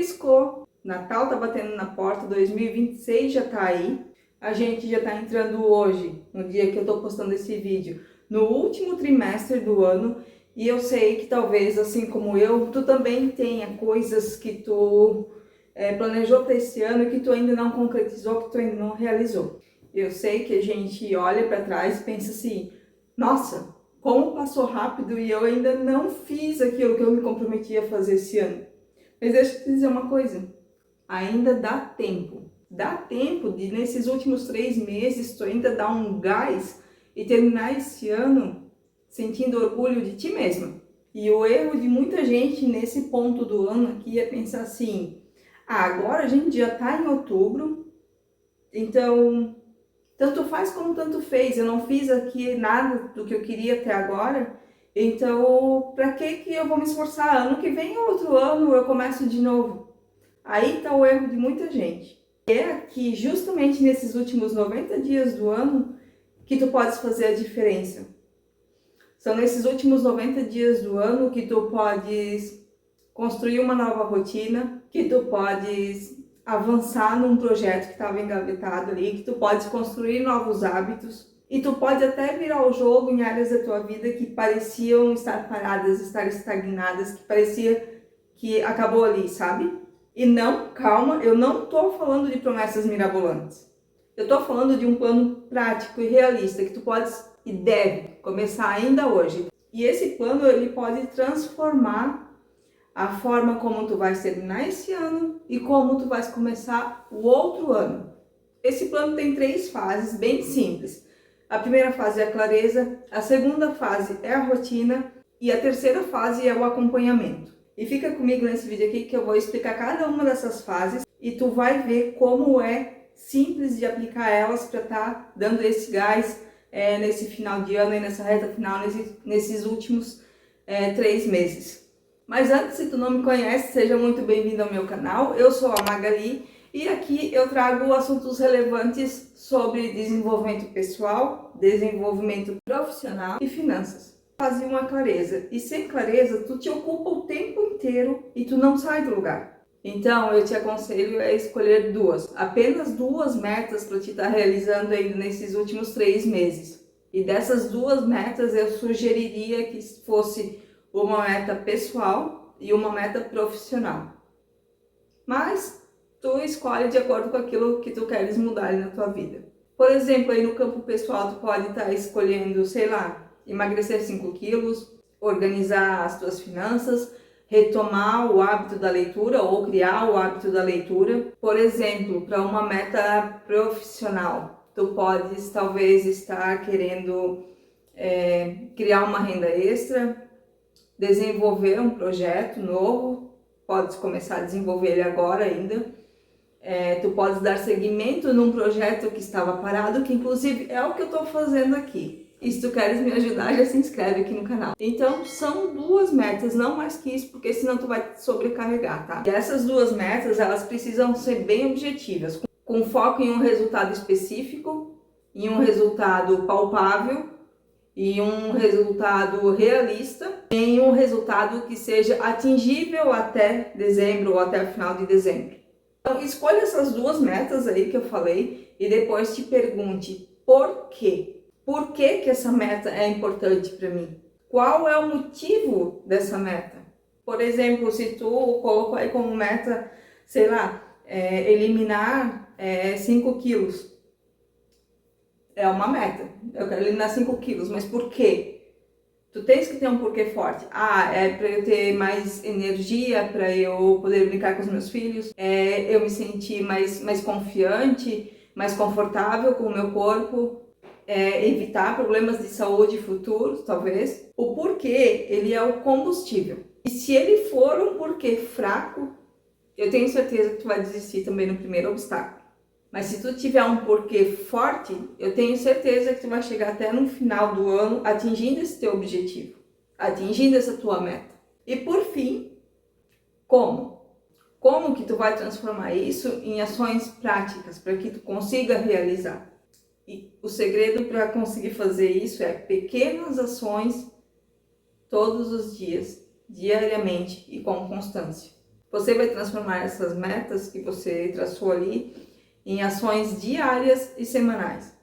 piscou, Natal tá batendo na porta, 2026 já tá aí. A gente já tá entrando hoje, no dia que eu tô postando esse vídeo, no último trimestre do ano. E eu sei que talvez, assim como eu, tu também tenha coisas que tu planejou para esse ano e que tu ainda não concretizou, que tu ainda não realizou. Eu sei que a gente olha para trás e pensa assim, nossa, como passou rápido e eu ainda não fiz aquilo que eu me comprometi a fazer esse ano. Mas deixa eu te dizer uma coisa, ainda dá tempo. Dá tempo de, nesses últimos 3 meses, tu ainda dar um gás e terminar esse ano sentindo orgulho de ti mesma. E o erro de muita gente nesse ponto do ano aqui é pensar assim, agora a gente já tá em outubro, então tanto faz como tanto fez, eu não fiz aqui nada do que eu queria até agora, então pra que eu vou me esforçar? Ano que vem ou outro ano eu começo de novo. Aí tá o erro de muita gente. É aqui, justamente nesses últimos 90 dias do ano, que tu podes fazer a diferença. São nesses últimos 90 dias do ano que tu podes construir uma nova rotina, que tu podes avançar num projeto que estava engavetado ali, que tu podes construir novos hábitos e tu pode até virar o jogo em áreas da tua vida que pareciam estar paradas, estar estagnadas, que parecia que acabou ali, sabe? E não, calma, eu não tô falando de promessas mirabolantes. Eu tô falando de um plano prático e realista que tu podes e deve começar ainda hoje. E esse plano ele pode transformar a forma como tu vais terminar esse ano e como tu vais começar o outro ano. Esse plano tem 3 fases bem simples. A primeira fase é a clareza, a segunda fase é a rotina e a terceira fase é o acompanhamento. E fica comigo nesse vídeo aqui que eu vou explicar cada uma dessas fases e tu vai ver como é simples de aplicar elas para estar dando esse gás nesse final de ano e nessa reta final, nesses últimos 3 meses. Mas antes, se tu não me conhece, seja muito bem-vindo ao meu canal. Eu sou a Magali e aqui eu trago assuntos relevantes sobre desenvolvimento pessoal, desenvolvimento profissional e finanças. Fazer uma clareza. E sem clareza, tu te ocupa o tempo inteiro e tu não sai do lugar. Então, eu te aconselho a escolher apenas duas metas para te estar realizando ainda nesses últimos 3 meses. E dessas 2 metas, eu sugeriria que fosse uma meta pessoal e uma meta profissional. Mas tu escolhe de acordo com aquilo que tu queres mudar na tua vida. Por exemplo, aí no campo pessoal tu pode estar escolhendo, sei lá, emagrecer 5 quilos, organizar as tuas finanças, retomar o hábito da leitura ou criar o hábito da leitura. Por exemplo, para uma meta profissional, tu podes talvez estar querendo criar uma renda extra, desenvolver um projeto novo, podes começar a desenvolver ele agora ainda. Tu podes dar seguimento num projeto que estava parado, que inclusive é o que eu estou fazendo aqui. E se tu queres me ajudar, já se inscreve aqui no canal. Então, são 2 metas, não mais que isso, porque senão tu vai te sobrecarregar, tá? E essas 2 metas, elas precisam ser bem objetivas, com foco em um resultado específico, em um resultado palpável, e um resultado realista, em um resultado que seja atingível até dezembro ou até o final de dezembro. Então, escolha essas 2 metas aí que eu falei e depois te pergunte por quê? Por que que essa meta é importante para mim? Qual é o motivo dessa meta? Por exemplo, se tu colocou aí como meta, sei lá, eliminar 5 quilos. É uma meta, eu quero eliminar 5 quilos, mas por quê? Tu tens que ter um porquê forte. É para eu ter mais energia, para eu poder brincar com os meus filhos, eu me sentir mais confiante, mais confortável com o meu corpo, evitar problemas de saúde futuros, talvez. O porquê, ele é o combustível. E se ele for um porquê fraco, eu tenho certeza que tu vai desistir também no primeiro obstáculo. Mas se tu tiver um porquê forte, eu tenho certeza que tu vai chegar até no final do ano atingindo esse teu objetivo, atingindo essa tua meta. E por fim, como? Como que tu vai transformar isso em ações práticas para que tu consiga realizar? E o segredo para conseguir fazer isso é pequenas ações todos os dias, diariamente e com constância. Você vai transformar essas metas que você traçou ali em ações diárias e semanais.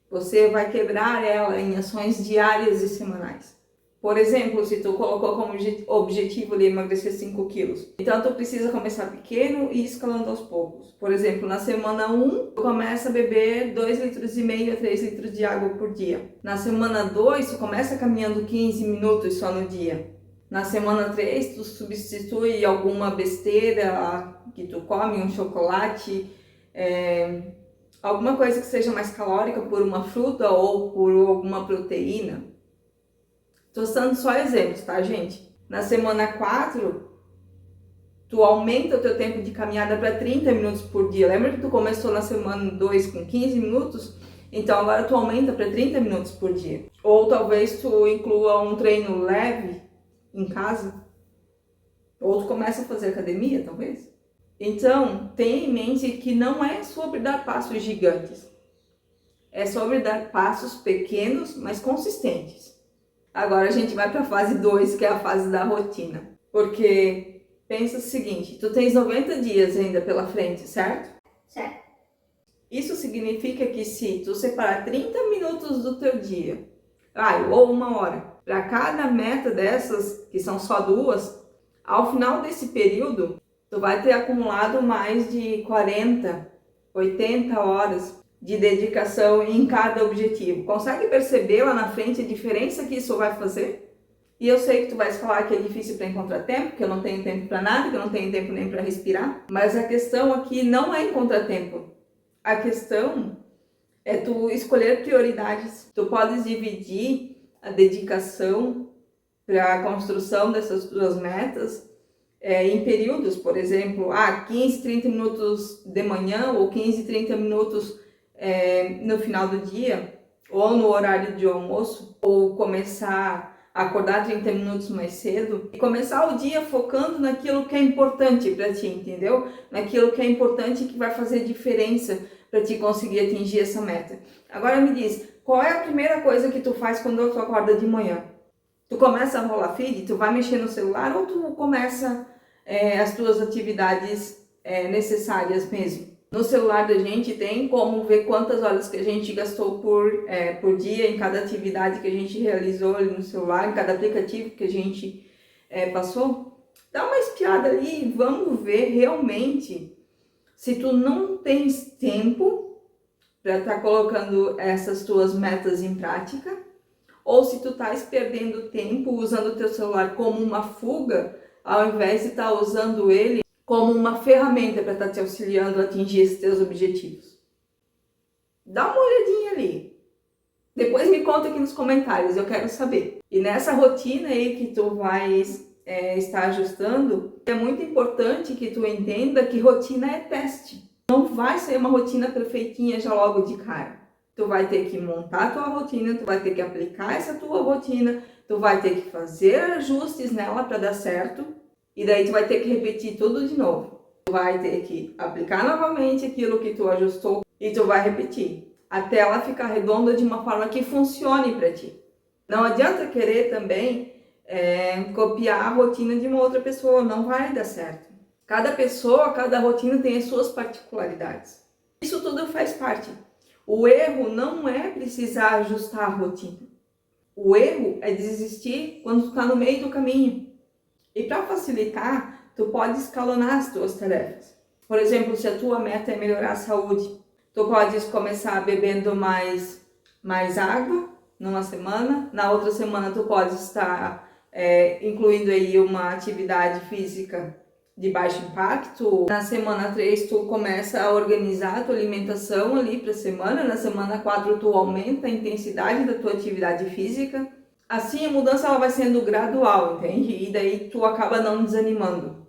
Você vai quebrar ela em ações diárias e semanais. Por exemplo, se tu colocou como objetivo ali emagrecer 5 quilos, então tu precisa começar pequeno e escalando aos poucos. Por exemplo, na semana 1, tu começa a beber 2,5 litros a 3 litros de água por dia. Na semana 2, tu começa caminhando 15 minutos só no dia. Na semana 3, tu substitui alguma besteira que tu come, um chocolate, alguma coisa que seja mais calórica por uma fruta ou por alguma proteína. Tô dando só exemplos, tá, gente? Na semana 4, tu aumenta o teu tempo de caminhada para 30 minutos por dia. Lembra que tu começou na semana 2 com 15 minutos? Então agora tu aumenta para 30 minutos por dia. Ou talvez tu inclua um treino leve em casa. Ou tu começa a fazer academia, talvez. Então, tenha em mente que não é sobre dar passos gigantes. É sobre dar passos pequenos, mas consistentes. Agora a gente vai para a fase 2, que é a fase da rotina. Porque pensa o seguinte, tu tens 90 dias ainda pela frente, certo? Certo. Isso significa que se tu separar 30 minutos do teu dia, ou 1 hora, para cada meta dessas, que são só 2, ao final desse período, tu vai ter acumulado mais de 40, 80 horas de dedicação em cada objetivo. Consegue perceber lá na frente a diferença que isso vai fazer? E eu sei que tu vais falar que é difícil para encontrar tempo, que eu não tenho tempo para nada, que eu não tenho tempo nem para respirar. Mas a questão aqui não é encontrar tempo. A questão é tu escolher prioridades. Tu podes dividir a dedicação para a construção dessas tuas metas em períodos, por exemplo, 15, 30 minutos de manhã ou 15, 30 minutos no final do dia, ou no horário de almoço, ou começar a acordar 30 minutos mais cedo e começar o dia focando naquilo que é importante para ti, entendeu? Naquilo que é importante que vai fazer diferença para ti conseguir atingir essa meta. Agora me diz, qual é a primeira coisa que tu faz quando tu acorda de manhã? Tu começa a rolar feed, tu vai mexer no celular ou tu começa as tuas atividades necessárias mesmo? No celular da gente tem como ver quantas horas que a gente gastou por dia em cada atividade que a gente realizou ali no celular, em cada aplicativo que a gente passou. Dá uma espiada ali e vamos ver realmente se tu não tens tempo para estar colocando essas tuas metas em prática, ou se tu estás perdendo tempo usando o teu celular como uma fuga, ao invés de estar usando ele como uma ferramenta para estar te auxiliando a atingir esses teus objetivos. Dá uma olhadinha ali. Depois me conta aqui nos comentários, eu quero saber. E nessa rotina aí que tu vais estar ajustando, é muito importante que tu entenda que rotina é teste. Não vai ser uma rotina perfeitinha já logo de cara. Tu vai ter que montar a tua rotina, tu vai ter que aplicar essa tua rotina, tu vai ter que fazer ajustes nela para dar certo. E daí tu vai ter que repetir tudo de novo. Tu vai ter que aplicar novamente aquilo que tu ajustou e tu vai repetir até ela ficar redonda de uma forma que funcione para ti. Não adianta querer também copiar a rotina de uma outra pessoa, não vai dar certo. Cada pessoa, cada rotina tem as suas particularidades. Isso tudo faz parte. O erro não é precisar ajustar a rotina. O erro é desistir quando tu está no meio do caminho. E para facilitar, tu pode escalonar as tuas tarefas. Por exemplo, se a tua meta é melhorar a saúde, tu podes começar bebendo mais água numa semana. Na outra semana tu pode estar incluindo aí uma atividade física de baixo impacto. Na semana 3 tu começa a organizar a tua alimentação ali para a semana. Na semana 4 tu aumenta a intensidade da tua atividade física. Assim a mudança ela vai sendo gradual, entende? E daí tu acaba não desanimando,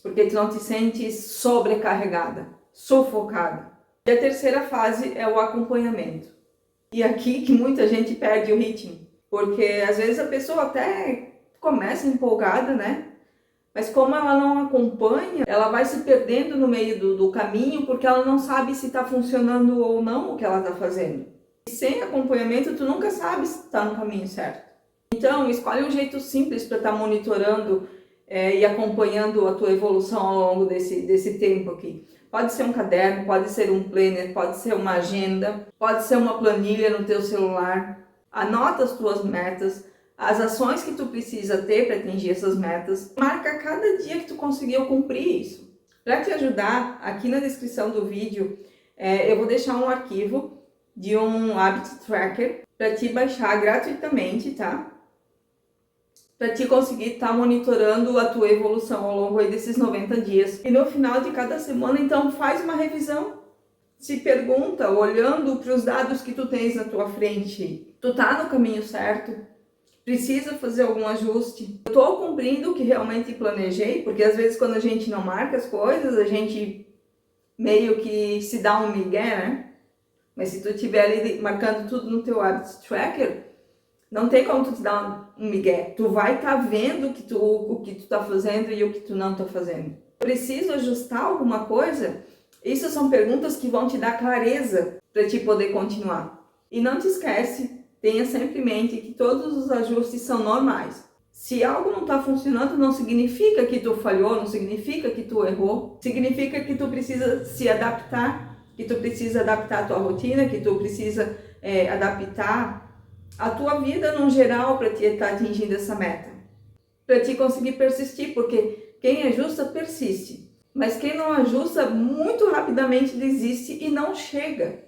porque tu não te sente sobrecarregada, sufocada. E a terceira fase é o acompanhamento. E aqui que muita gente perde o ritmo, porque às vezes a pessoa até começa empolgada, né? Mas como ela não acompanha, ela vai se perdendo no meio do caminho, porque ela não sabe se está funcionando ou não o que ela está fazendo. E sem acompanhamento, tu nunca sabe se está no caminho certo. Então, escolhe um jeito simples para estar monitorando e acompanhando a tua evolução ao longo desse tempo aqui. Pode ser um caderno, pode ser um planner, pode ser uma agenda, pode ser uma planilha no teu celular. Anota as tuas metas, as ações que tu precisa ter para atingir essas metas. Marca cada dia que tu conseguiu cumprir isso. Para te ajudar, aqui na descrição do vídeo, eu vou deixar um arquivo de um Habit Tracker para te baixar gratuitamente, tá? Para te conseguir estar monitorando a tua evolução ao longo aí desses 90 dias. E no final de cada semana, então, faz uma revisão. Se pergunta, olhando para os dados que tu tens na tua frente, tu tá no caminho certo? Precisa fazer algum ajuste? Eu tô cumprindo o que realmente planejei? Porque às vezes quando a gente não marca as coisas, a gente meio que se dá um migué, né? Mas se tu estiver ali marcando tudo no teu Habit Tracker, não tem como tu te dar um migué. Tu vai estar vendo o que tu tá fazendo e o que tu não tá fazendo. Preciso ajustar alguma coisa? Isso são perguntas que vão te dar clareza para te poder continuar. E não te esquece, tenha sempre em mente que todos os ajustes são normais. Se algo não está funcionando, não significa que tu falhou, não significa que tu errou. Significa que tu precisa se adaptar, que tu precisa adaptar a tua rotina, que tu precisa adaptar a tua vida no geral para te estar atingindo essa meta. Para te conseguir persistir, porque quem ajusta, persiste. Mas quem não ajusta, muito rapidamente desiste e não chega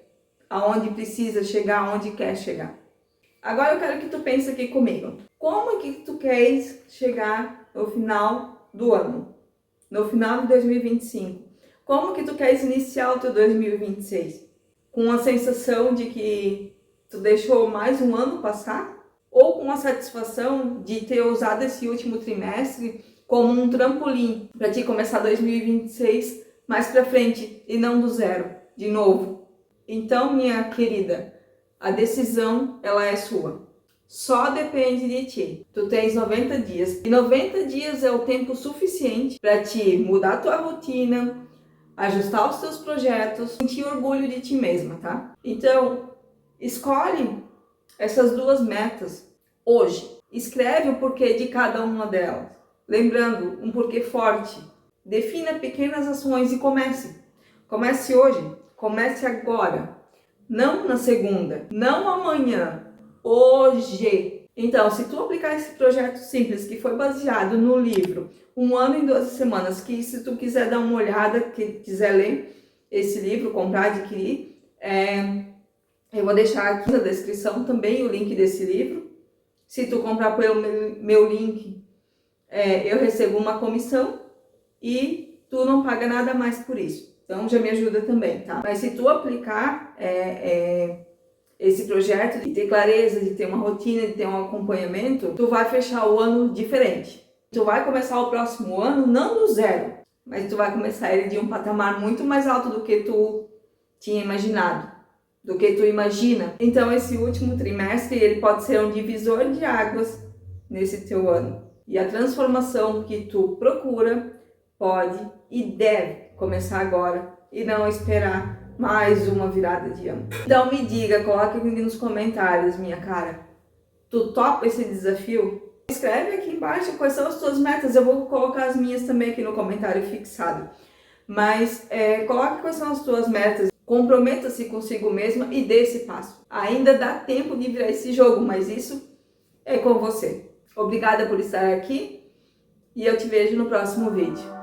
aonde precisa chegar, aonde quer chegar. Agora eu quero que tu pense aqui comigo. Como é que tu queres chegar no final do ano? No final de 2025? Como que tu queres iniciar o teu 2026? Com a sensação de que tu deixou mais um ano passar? Ou com a satisfação de ter usado esse último trimestre como um trampolim para te começar 2026 mais para frente e não do zero, de novo? Então, minha querida, a decisão, ela é sua. Só depende de ti. Tu tens 90 dias. E 90 dias é o tempo suficiente para te mudar a tua rotina, ajustar os teus projetos, sentir orgulho de ti mesma, tá? Então, escolhe essas duas metas hoje. Escreve o porquê de cada uma delas. Lembrando, um porquê forte. Defina pequenas ações e comece. Comece hoje. Comece agora. Não na segunda, não amanhã, hoje. Então, se tu aplicar esse projeto simples que foi baseado no livro Um Ano em 12 Semanas, que se tu quiser dar uma olhada, que quiser ler esse livro, comprar, adquirir, eu vou deixar aqui na descrição também o link desse livro. Se tu comprar pelo meu link, eu recebo uma comissão e tu não paga nada mais por isso. Então já me ajuda também, tá? Mas se tu aplicar esse projeto, de ter clareza, de ter uma rotina, de ter um acompanhamento, tu vai fechar o ano diferente. Tu vai começar o próximo ano não do zero, mas tu vai começar ele de um patamar muito mais alto do que tu tinha imaginado, do que tu imagina. Então esse último trimestre, ele pode ser um divisor de águas nesse teu ano. E a transformação que tu procura pode e deve começar agora e não esperar mais uma virada de ano. Então me diga, coloca aqui nos comentários, minha cara, tu topa esse desafio? Escreve aqui embaixo quais são as tuas metas, eu vou colocar as minhas também aqui no comentário fixado. Mas coloque quais são as tuas metas, comprometa-se consigo mesma e dê esse passo. Ainda dá tempo de virar esse jogo, mas isso é com você. Obrigada por estar aqui e eu te vejo no próximo vídeo.